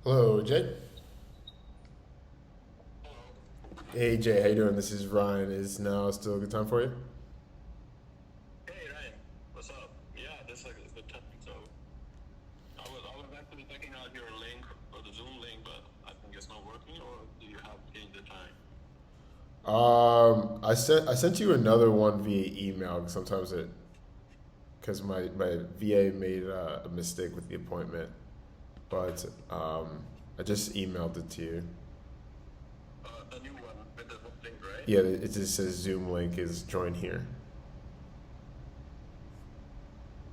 Hello, Jay. Hey, Jay. How you doing? This is Ryan. Is now still a good time for you? Hey Ryan, what's up? Yeah, this is a good time. So I was actually checking out your link or the Zoom link, but I think it's not working. Or do you have changed the time? I sent you another one via email. Sometimes it because my VA made a mistake with the appointment, but I just emailed it to you. The new one with the Zoom link, right? Yeah, it just says Zoom link is join here.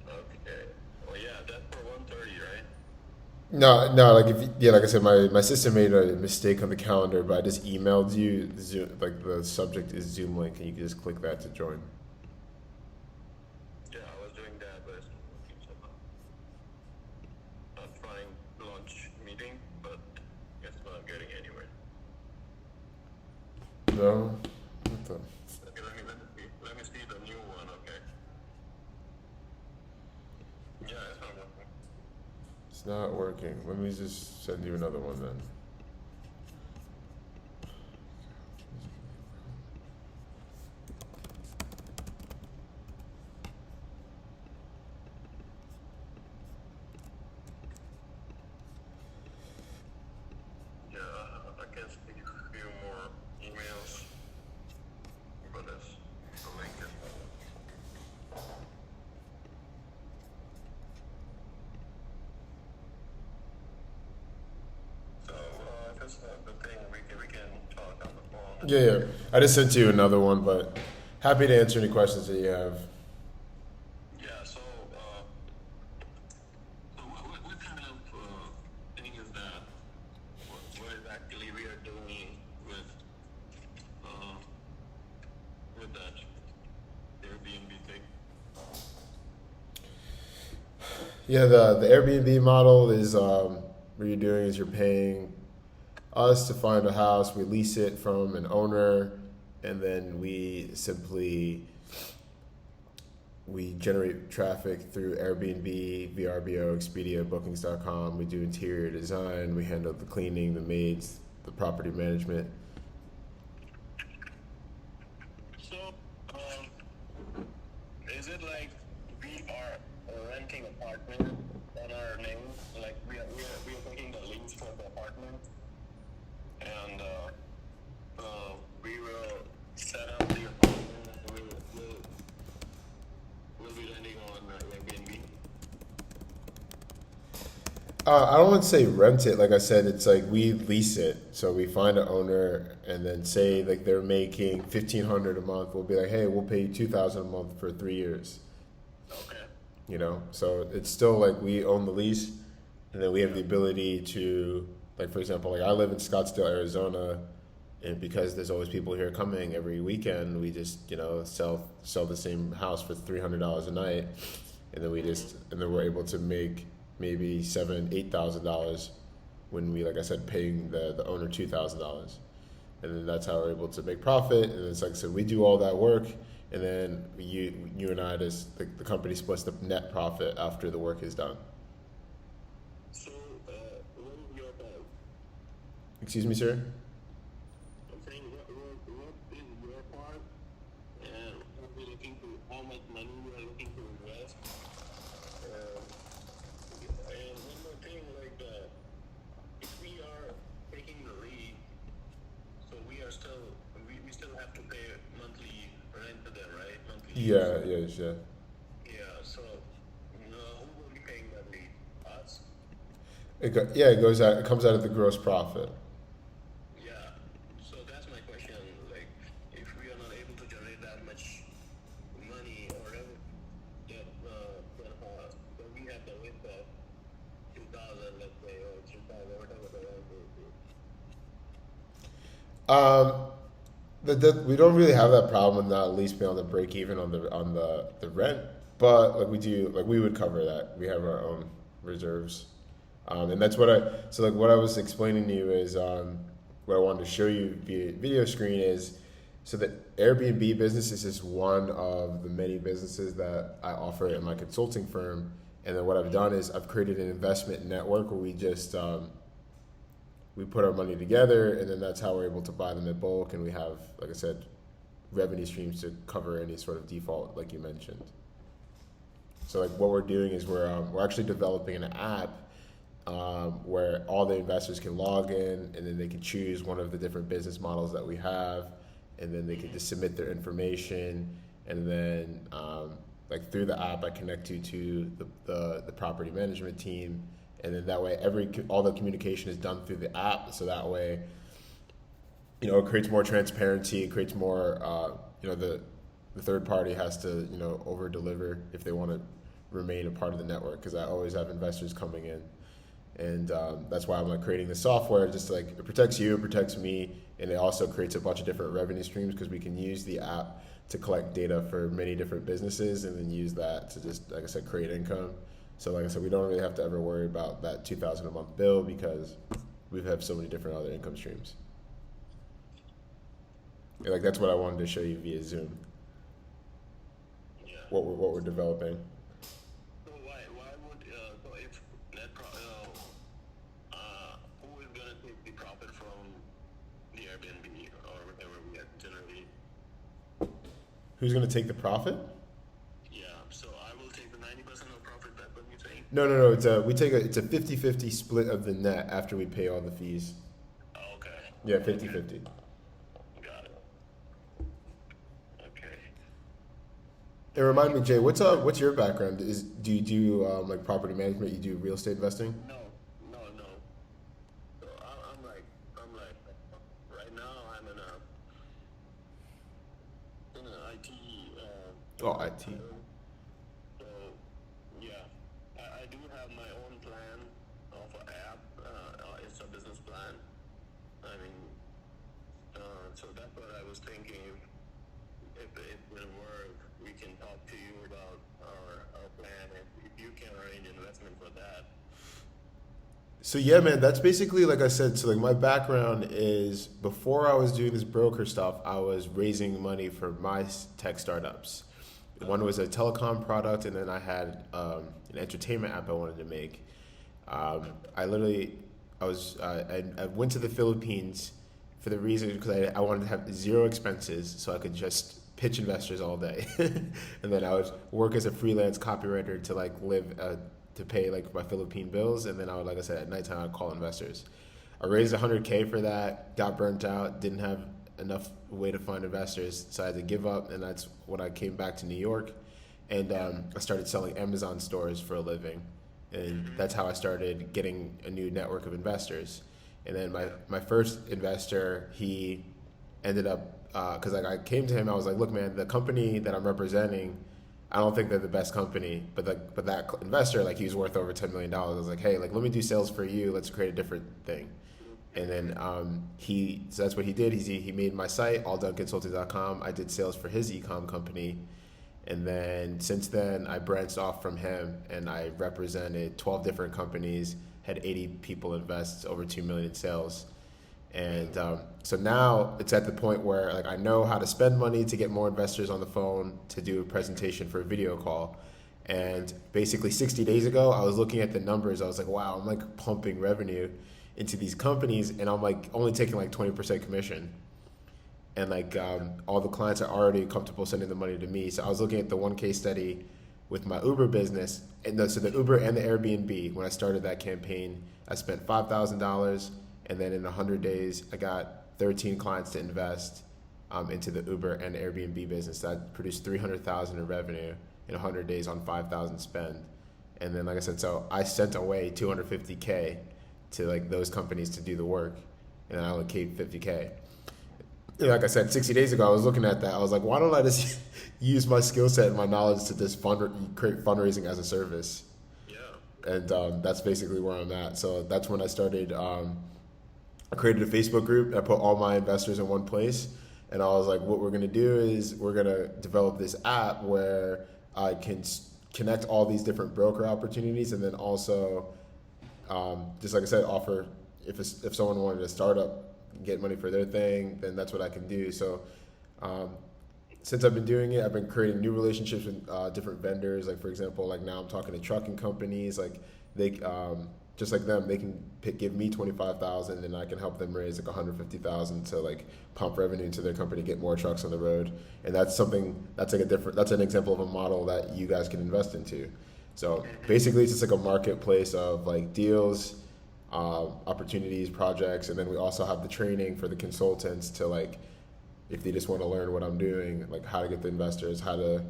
Okay. Well, yeah, that's for 1:30, right? No, no, like if yeah, like I said, my sister made a mistake on the calendar, but I just emailed you. Zoom, like the subject is Zoom link, and you can just click that to join. Yeah, I was doing that, but it's not working somehow. I'm trying launch meeting, but it's not getting anywhere. No, what the? Okay, let me see. Let me see the new one. Okay. Yeah, it's not working. It's not working. Let me just send you another one then. Yeah, I can see a few more emails, but it's the link is not working. So if it's not the thing, we can talk on the phone. Yeah, yeah. I just sent you another one, but happy to answer any questions that you have. Yeah. So what kind of thing is that? What is actually we are doing uh, with that Airbnb thing? Yeah, the Airbnb model is what you're doing is you're paying us to find a house. We lease it from an owner, and then we generate traffic through Airbnb, VRBO, Expedia, Bookings.com. We do interior design. We handle the cleaning, the maids, the property management. So is it like we are renting apartment on our name? Like we are taking the lease for the apartment, and we will set up the apartment, and we'll be renting on Airbnb. I don't want to say rent it. Like I said, it's like we lease it. So we find an owner, and then say like they're making 1,500 a month. We'll be like, hey, we'll pay you 2,000 a month for 3 years. Okay. So it's still like we own the lease, and then we have Yeah. the ability to, like for example, like I live in Scottsdale, Arizona, and because there's always people here coming every weekend, we just sell the same house for $300 a night, and then we're able to make maybe $7,000-8,000 when we, like I said, paying the owner $2,000, and then that's how we're able to make profit. And it's like I said, we do all that work, and then you and I just the company splits the net profit after the work is done. So what is your part? Excuse me, sir. I'm saying what is your part, and what we looking to how much money we are looking to invest. Uh, and one more thing, like if we are taking the lead, so we still have to pay monthly rent to them, right? Monthly lease. Yeah, yeah, yeah. Yeah. So who will be paying that lead? Us. It goes out. It comes out of the gross profit. Yeah. So that's my question. Like, if we are not able to generate that much money or revenue, then we have the risk of 2,000, let's say, or 3,000, whatever the rent is. Um, we don't really have that problem with not at least being able to break even on the rent, but like we do, like we would cover that. We have our own reserves, and that's what I. So like what I was explaining to you is what I wanted to show you via video screen is so that Airbnb business is just one of the many businesses that I offer in my consulting firm. And then what I've done is I've created an investment network where we just we put our money together, and then that's how we're able to buy them in bulk, and we have, like I said, revenue streams to cover any sort of default, like you mentioned. So like what we're doing is we're actually developing an app where all the investors can log in, and then they can choose one of the different business models that we have, and then they can just submit their information, and then like through the app I connect you to the property management team, and then that way all the communication is done through the app, so that way it creates more transparency, it creates more the third party has to over deliver if they want to remain a part of the network, because I always have investors coming in. And that's why I'm like creating the software, just like it protects you, it protects me, and it also creates a bunch of different revenue streams, because we can use the app to collect data for many different businesses and then use that to just, like I said, create income. So like I said, we don't really have to ever worry about that $2,000 a month bill, because we have so many different other income streams. And like that's what I wanted to show you via Zoom. Yeah. What we're developing. So why would so if who is gonna take the profit from the Airbnb or whatever we get generally? Who's going to take the profit? Yeah. So I will take the 90% of profit. That's what you're saying? No. It's a 50-50 split of the net after we pay all the fees. Oh, okay. Yeah, 50-50. Got it. Okay. And remind me, Jay, what's your background? Do you do like property management? You do real estate investing? No. So I'm like right now I'm in an IT. Oh, IT. So yeah, I do have my own plan of an app. It's a business plan. I mean, so that's what I was thinking. If it will work, we can talk to you about our plan. If you can arrange investment for that. So yeah, man, that's basically like I said. So like my background is, before I was doing this broker stuff, I was raising money for my tech startups. One was a telecom product, and then I had an entertainment app I wanted to make. I went to the Philippines for the reason because I wanted to have zero expenses, so I could just pitch investors all day, and then I would work as a freelance copywriter to like live to pay like my Philippine bills, and then I would, like I said, at nighttime I'd call investors. I raised $100K for that, got burnt out, didn't have enough way to find investors, so I had to give up, and that's when I came back to New York, and I started selling Amazon stores for a living, and that's how I started getting a new network of investors. And then my first investor, he ended up, because I came to him, I was like, look man, the company that I'm representing, I don't think they're the best company, but that investor, like, he was worth over $10 million. I was like, hey, like, let me do sales for you, let's create a different thing. And then so that's what he did. He made my site, alldonconsulting.com. I did sales for his e-com company. And then since then, I branched off from him, and I represented 12 different companies, had 80 people invest, over 2 million in sales. And so now it's at the point where like I know how to spend money to get more investors on the phone, to do a presentation for a video call. And basically 60 days ago, I was looking at the numbers. I was like, wow, I'm like pumping revenue into these companies, and I'm like only taking like 20% commission. And like all the clients are already comfortable sending the money to me. So I was looking at the one case study with my Uber business. And so the Uber and the Airbnb, when I started that campaign, I spent $5,000. And then in 100 days, I got 13 clients to invest into the Uber and Airbnb business. That produced $300,000 in revenue in 100 days on $5,000 spend. And then, like I said, so I sent away $250K to like those companies to do the work, and I only kept $50K. And like I said, 60 days ago, I was looking at that. I was like, why don't I just use my skill set and my knowledge to just create fundraising as a service? Yeah. And that's basically where I'm at. So that's when I started. I created a Facebook group. I put all my investors in one place, and I was like, what we're going to do is we're going to develop this app where I can connect all these different broker opportunities, and then also, just like I said, offer if someone wanted to start up, get money for their thing, then that's what I can do. So since I've been doing it, I've been creating new relationships with different vendors. Like, for example, like now I'm talking to trucking companies. Like just like them, they can give me 25,000, and I can help them raise like 150,000 to like pump revenue into their company, get more trucks on the road. And that's like that's an example of a model that you guys can invest into. So basically, it's just like a marketplace of like deals, opportunities, projects, and then we also have the training for the consultants to like, if they just want to learn what I'm doing, like how to get the investors, how to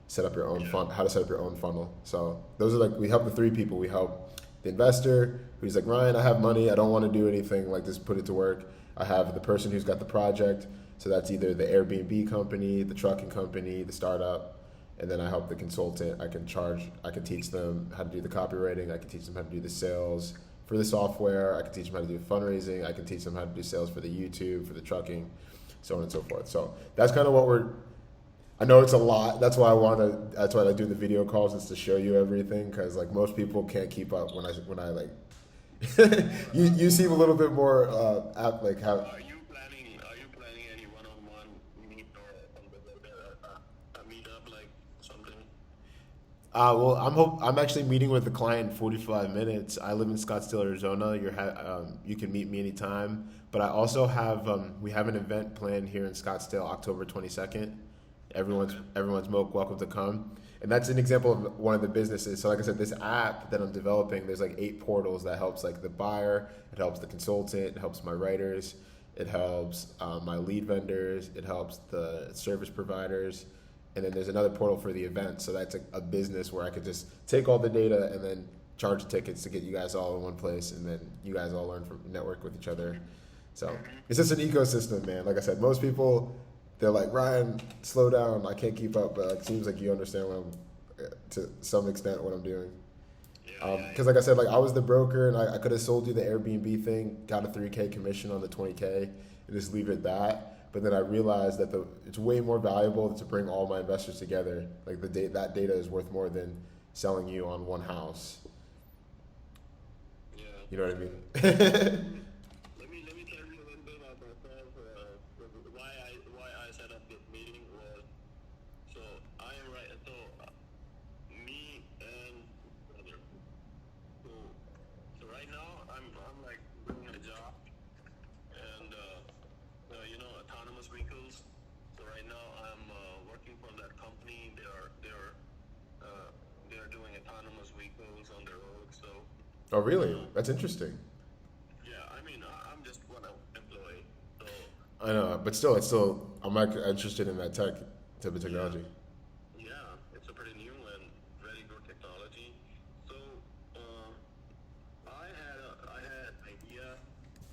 set up your own how to set up your own funnel. So those are like, we help the three people. We help the investor who's like, Ryan, I have money, I don't want to do anything, like just put it to work. I have the person who's got the project, so that's either the Airbnb company, the trucking company, the startup, and then I help the consultant. I can teach them how to do the copywriting, I can teach them how to do the sales for the software, I can teach them how to do fundraising, I can teach them how to do sales for the YouTube, for the trucking, so on and so forth. So that's kind of what I know it's a lot. That's why I do the video calls, is to show you everything, because like most people can't keep up when I like. you seem a little bit more like how. Are you planning any one-on-one meet or a meetup like something? Well, I'm actually meeting with the client in 45 minutes. I live in Scottsdale, Arizona. You can meet me anytime. But I also have we have an event planned here in Scottsdale, October 22nd. Everyone's welcome to come. And that's an example of one of the businesses. So like I said, this app that I'm developing, there's like 8 portals that helps like the buyer, it helps the consultant, it helps my writers, it helps my lead vendors, it helps the service providers, and then there's another portal for the event. So that's a business where I could just take all the data and then charge tickets to get you guys all in one place, and then you guys all learn from network with each other. So it's just an ecosystem, man. Like I said, most people, they're like, Ryan, slow down, I can't keep up. But it seems like you understand to some extent what I'm doing. Because like I said, like I was the broker, and I could have sold you the Airbnb thing, got a $3K commission on the $20K, and just leave it at that. But then I realized that it's way more valuable to bring all my investors together. Like that data is worth more than selling you on one house. Yeah. You know what I mean? Let me tell you a little bit about myself. Why I set up this meeting was, so I am right. So me and brother. So right now I'm like doing a job, and autonomous vehicles. So right now I'm working for that company. They're doing autonomous vehicles on their road. So. Oh, really? That's interesting. Yeah, I mean, I'm just one employee. So. I know, but still, I'm not interested in that type of technology. Yeah, it's a pretty new and very good technology. So, I had an idea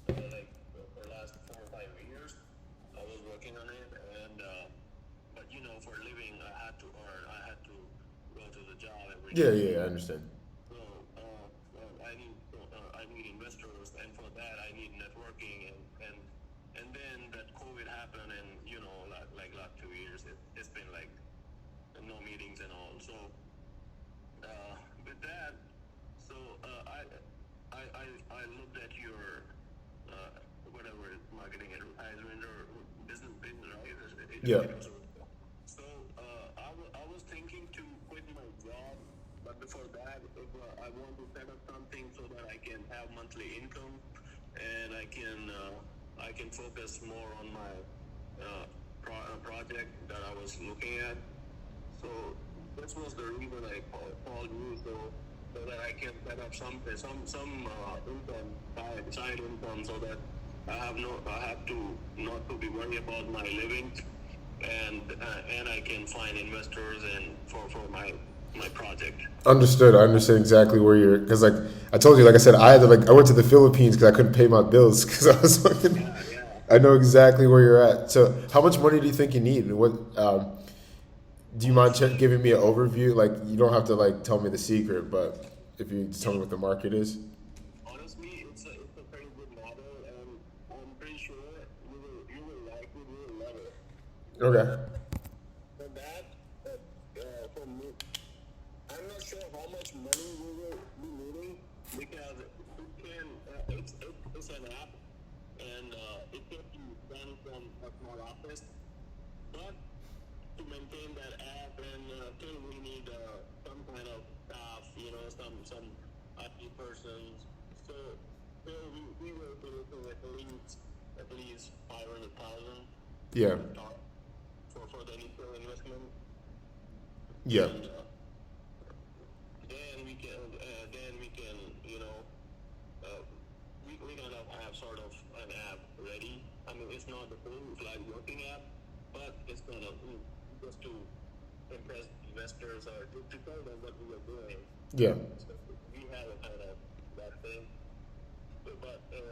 like for the last 4 or 5 years. I was working on it, and but for a living, I had to earn. I had to go to the job every day. Yeah, I understand. So, I need investors, and for that I need networking, and then that COVID happened, and like last 2 years, it's been like no meetings and all. So with that, so I looked at your whatever marketing advertisement or business, right? Yeah. So I was thinking to quit my job, but before that, if I want to set up something so that I can have monthly income, and I can focus more on my project that I was looking at. So this was the reason I called you, so that I can set up some income, side income, so that I have to not to be worried about my living, and I can find investors and for my project. Understood. I understand exactly where you're, because like I told you, like I said, I went to the Philippines because I couldn't pay my bills because I was fucking. Yeah. I know exactly where you're at. So, how much money do you think you need? And what? Do you mind giving me an overview? Like, you don't have to like tell me the secret, but if you tell me what the market is. Honestly, it's a pretty good model, and I'm pretty sure you will like it, you will love it. Okay. For that, for me, I'm not sure how much money we will be needing, because it's an app, and it can be done from a small office. But to maintain that app, and still we need some kind of staff, some IT persons. So, we were looking at least 500,000 Yeah. for the initial investment. Yeah. And then we can, uh, we gonna have sort of an app ready. I mean, it's not the full-fledged working app, but it's gonna just to impress investors or to tell them what we are doing. Yeah. So we have a kind of that thing. But then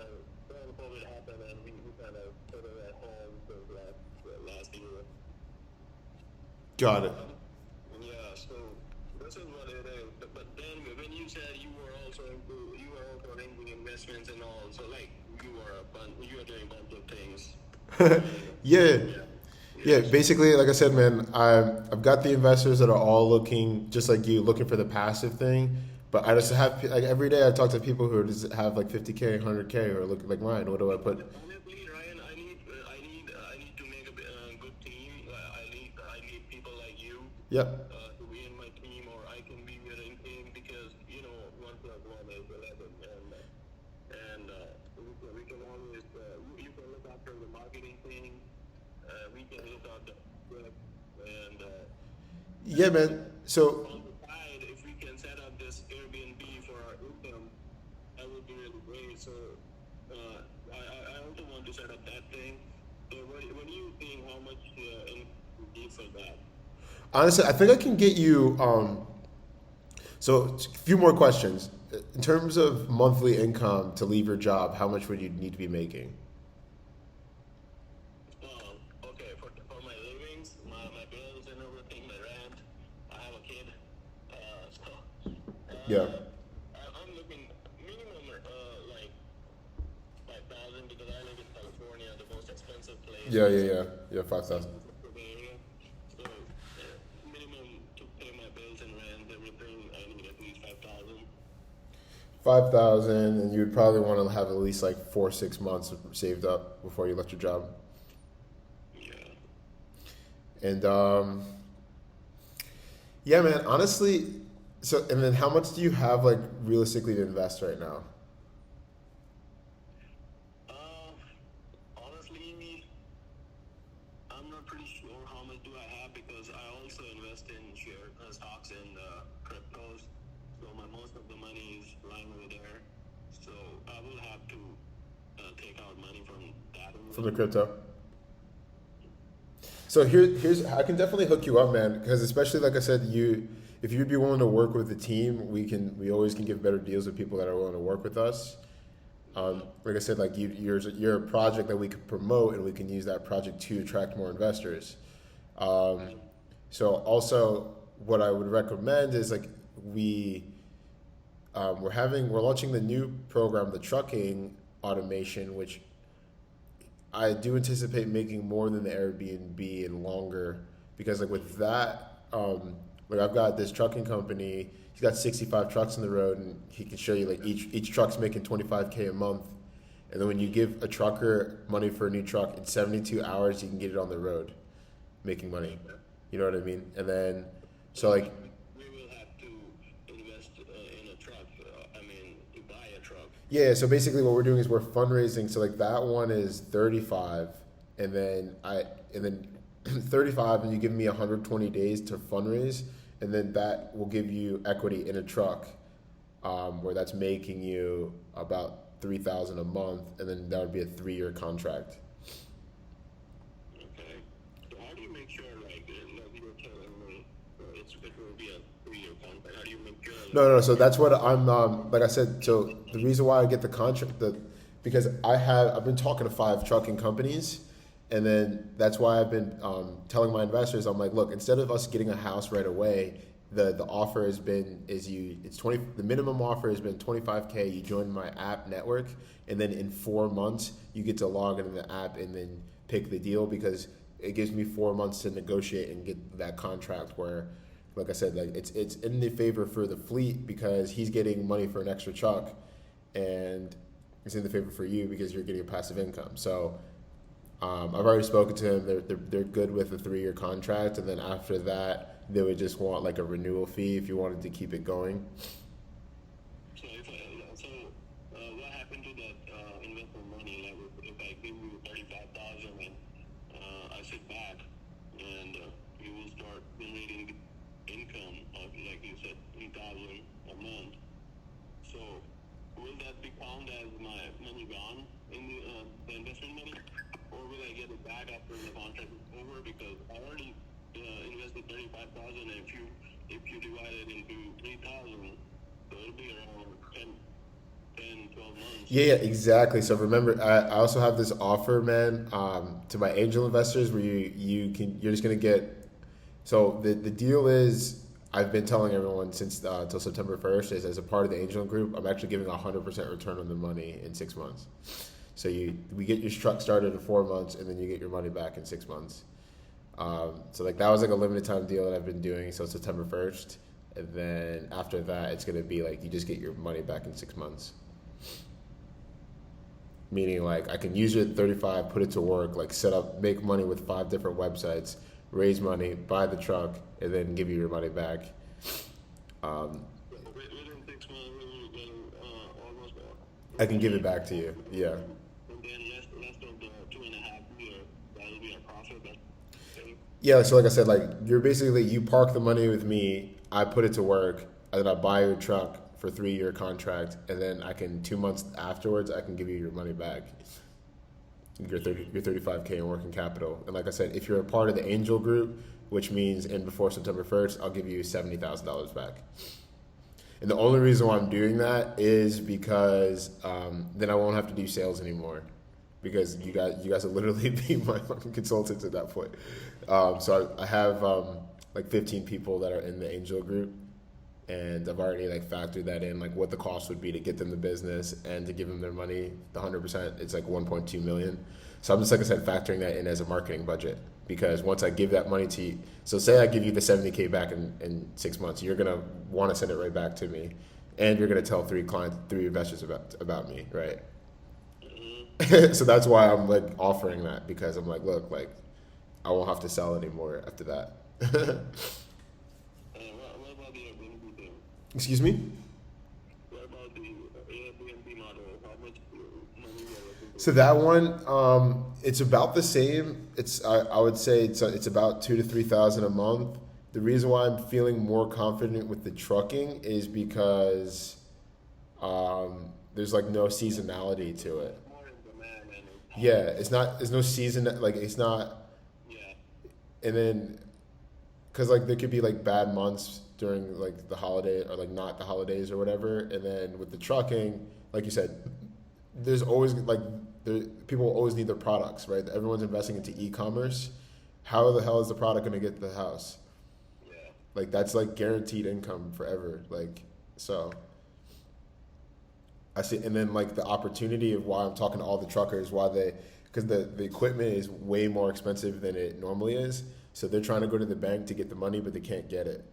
COVID happened and we kind of put it at home for last year. Got it. Yeah, so this is what it is. But then when you said you were also into investments and all, so like you are doing a bunch of things. Yeah. Yeah. Yeah, basically, like I said, man, I've got the investors that are all looking just like you, looking for the passive thing. But I just have like every day I talk to people who just have like 50K, 100K, or look like Ryan. What do I put? Honestly, Ryan, I need to make a good team. I need people like you Yep. to be in my team, or I can be with a team because 1 + 1 is 11, and we can always you can look after the marketing thing. We can look after the and Yeah, man. So on the side, if we can set up this Airbnb for our income, that would be really great. So I also want to set up that thing. So what do you think? How much income you need for that? honestly, I think I can get you. So a few more questions. In terms of monthly income to leave your job, how much would you need to be making? Okay, for my livings, my bills and everything, my rent. I have a kid, so Yeah. I'm looking minimum like 5,000 because I live in California, the most expensive place. Yeah. 5,000. So minimum to pay my bills and rent, everything, I need at least 5,000. 5,000, and you'd probably want to have at least like 4, 6 months saved up before you left your job. Yeah. And yeah, man. Honestly, so and then how much do you have like realistically to invest right now? Honestly, I'm not pretty sure how much do I have because I also invest in stocks and cryptos. So most of the money is lying over there. So I will have to take out money from that. From the crypto. So here's I can definitely hook you up, man. Because especially like I said, if you'd be willing to work with the team, we always can give better deals with people that are willing to work with us. Like I said, like you're a project that we could promote, and we can use that project to attract more investors. So also, what I would recommend is like we're launching the new program, the trucking automation, which I do anticipate making more than the Airbnb and longer because like with that, like I've got this trucking company. He's got 65 trucks on the road, and he can show you like each truck's making 25K a month. And then when you give a trucker money for a new truck, in 72 hours you can get it on the road, making money. You know what I mean? And then so like We will have to invest in a truck. To buy a truck. yeah. So basically what we're doing is we're fundraising. So like that one is 35, and then 35, and you give me 120 days to fundraise, and then that will give you equity in a truck, where that's making you about 3,000 a month, and then that would be a 3-year contract. Okay. So how do you make sure, like you were telling me, it will be a 3-year contract? How do you make sure? No. So that's what I'm. Like I said, so the reason why I get the contract, because I've been talking to 5 trucking companies, and then that's why I've been telling my investors, I'm like, look, instead of us getting a house right away, the offer has been the minimum offer has been 25K. You join my app network, and then in 4 months you get to log into the app and then pick the deal, because it gives me 4 months to negotiate and get that contract where, like I said, like it's in the favor for the fleet because he's getting money for an extra truck, and it's in the favor for you because you're getting a passive income. So I've already spoken to him. They're good with a 3-year contract, and then after that, they would just want like a renewal fee if you wanted to keep it going. So if it back, and you will start generating income of, like you said, 3,000 a month. So will that be counted as my money gone in the investment money, or will I get it back after the contract is over? Because I already invested 35,000. If you divide it into 3,000, so it'll be around 12 months. Yeah, exactly. So remember, I also have this offer, man, to my angel investors where you're just gonna get. So the deal is, I've been telling everyone since until September 1st is, as a part of the angel group, I'm actually giving 100% return on the money in 6 months. So we get your truck started in 4 months, and then you get your money back in 6 months. So like that was like a limited time deal that I've been doing. So September 1st, and then after that, it's gonna be like you just get your money back in 6 months. Meaning like I can use it at 35, put it to work, like set up, make money with 5 different websites, raise money, buy the truck, and then give you your money back. Within 6 months, we will get almost. I can give it back to you. Yeah. And then rest of the 2.5 years, that'll be a profit. Yeah. So like I said, like you park the money with me, I put it to work, and then I buy your truck for 3-year contract, and then I can 2 months afterwards I can give you your money back. Your 35K in working capital. And like I said, if you're a part of the angel group, which means before September 1st, I'll give you $70,000 back. And the only reason why I'm doing that is because then I won't have to do sales anymore, because you guys will literally be my consultants at that point. So I have like 15 people that are in the angel group, and I've already like factored that in, like what the cost would be to get them the business and to give them their money, the 100%. It's like 1.2 million. So I'm just, like I said, factoring that in as a marketing budget, because once I give that money to you, so say I give you the 70K back in 6 months, you're gonna want to send it right back to me, and you're gonna tell 3 investors about me, right? So that's why I'm like offering that, because I'm like, look, like I won't have to sell anymore after that. What about the Airbnb thing? Excuse me? What about the Airbnb model? How much money are you looking for? So that one, it's about the same. I would say it's about 2,000 to 3,000 a month. The reason why I'm feeling more confident with the trucking is because there's like no seasonality to it. More in demand and Yeah, it's not. There's no season. Like it's not. yeah. And then, because like there could be like bad months during like the holiday, or like not the holidays or whatever. And then with the trucking, like you said, there's always like people always need their products, right? Everyone's investing into e-commerce. How the hell is the product going to get to the house? Yeah. Like that's like guaranteed income forever. Like so. I see, and then like the opportunity of why I'm talking to all the truckers, because the equipment is way more expensive than it normally is. So they're trying to go to the bank to get the money, but they can't get it.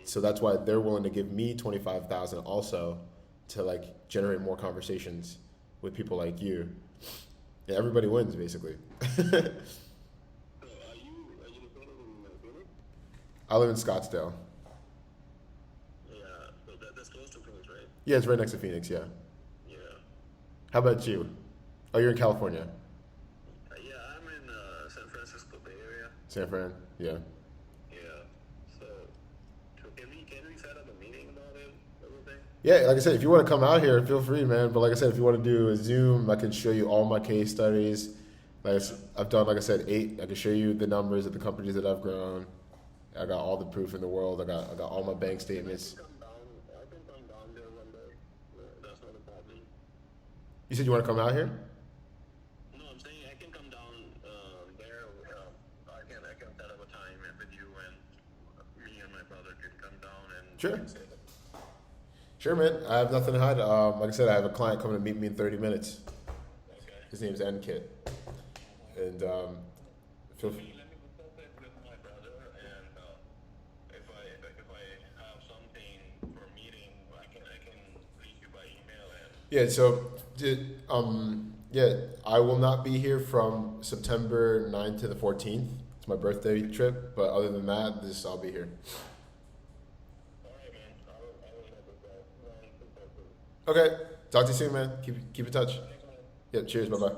So that's why they're willing to give me 25,000 also, to like generate more conversations with people like you. Yeah, everybody wins basically. So are you located in Phoenix? I live in Scottsdale. Yeah. So that's close to Phoenix, right? Yeah, it's right next to Phoenix. Yeah. Yeah. How about you? Oh, you're in California. Yeah, I'm in San Francisco Bay Area. San Fran. Yeah. Yeah. So can we set up a meeting about it, everything? Yeah, like I said, if you want to come out here, feel free, man. But like I said, if you want to do a Zoom, I can show you all my case studies. I've done, like I said, 8. I can show you the numbers of the companies that I've grown. I got all the proof in the world. I got all my bank statements. I can come down there one day. That's not a problem. You said you want to come out here? No, I'm saying I can come down there. I can set up a time with you, and me and my brother can come down and Sure. and say that. Sure, man. I have nothing to hide. Like I said, I have a client coming to meet me in 30 minutes. Okay. His name's Nkit. And feel free. Let me consult it with my brother, and if I have something for a meeting, I can reach you by email and. Yeah, so yeah, I will not be here from September 9th to the 14th. It's my birthday trip, but other than that, I'll be here. All right, man. I will let this go. Okay, talk to you soon, man. Keep in touch. Thanks, man. Yeah, cheers, bye bye.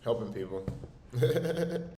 helping people.